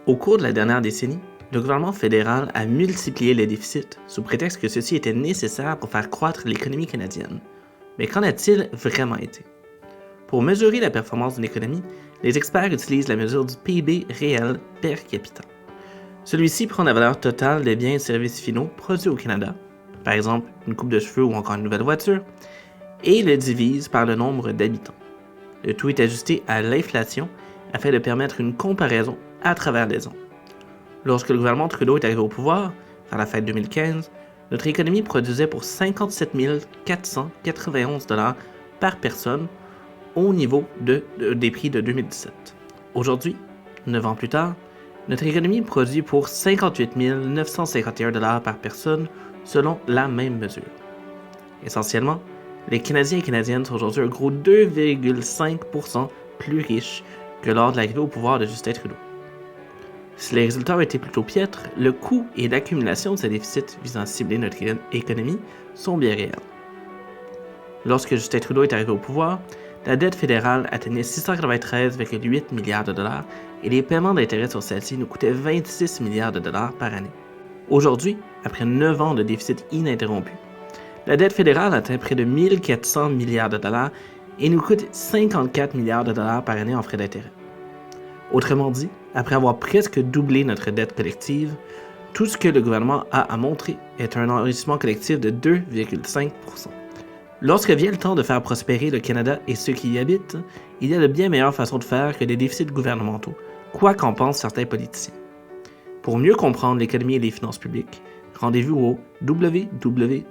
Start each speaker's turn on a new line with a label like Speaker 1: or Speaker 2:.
Speaker 1: Au cours de la dernière décennie, le gouvernement fédéral a multiplié les déficits sous prétexte que ceci était nécessaire pour faire croître l'économie canadienne. Mais qu'en a-t-il vraiment été? Pour mesurer la performance d'une économie, les experts utilisent la mesure du PIB réel per capita. Celui-ci prend la valeur totale des biens et services finaux produits au Canada, par exemple une coupe de cheveux ou encore une nouvelle voiture, et le divise par le nombre d'habitants. Le tout est ajusté à l'inflation afin de permettre une comparaison à travers les ans. Lorsque le gouvernement Trudeau est arrivé au pouvoir, vers la fin de 2015, notre économie produisait pour 57 491 $ par personne au niveau des prix de 2017. Aujourd'hui, 9 ans plus tard, notre économie produit pour 58 951 $ par personne selon la même mesure. Essentiellement, les Canadiens et Canadiennes sont aujourd'hui un gros 2,5% plus riches que lors de l'arrivée au pouvoir de Justin Trudeau. Si les résultats ont été plutôt piètres, le coût et l'accumulation de ces déficits visant à cibler notre économie sont bien réels. Lorsque Justin Trudeau est arrivé au pouvoir, la dette fédérale atteignait 693,8 milliards de dollars et les paiements d'intérêt sur celle-ci nous coûtaient 26 milliards de dollars par année. Aujourd'hui, après 9 ans de déficit ininterrompu, la dette fédérale atteint près de 1400 milliards de dollars et nous coûte 54 milliards de dollars par année en frais d'intérêt. Autrement dit, après avoir presque doublé notre dette collective, tout ce que le gouvernement a à montrer est un enrichissement collectif de 2,5%. Lorsque vient le temps de faire prospérer le Canada et ceux qui y habitent, il y a de bien meilleures façons de faire que des déficits gouvernementaux, quoi qu'en pensent certains politiciens. Pour mieux comprendre l'économie et les finances publiques, rendez-vous au www.iedm.org.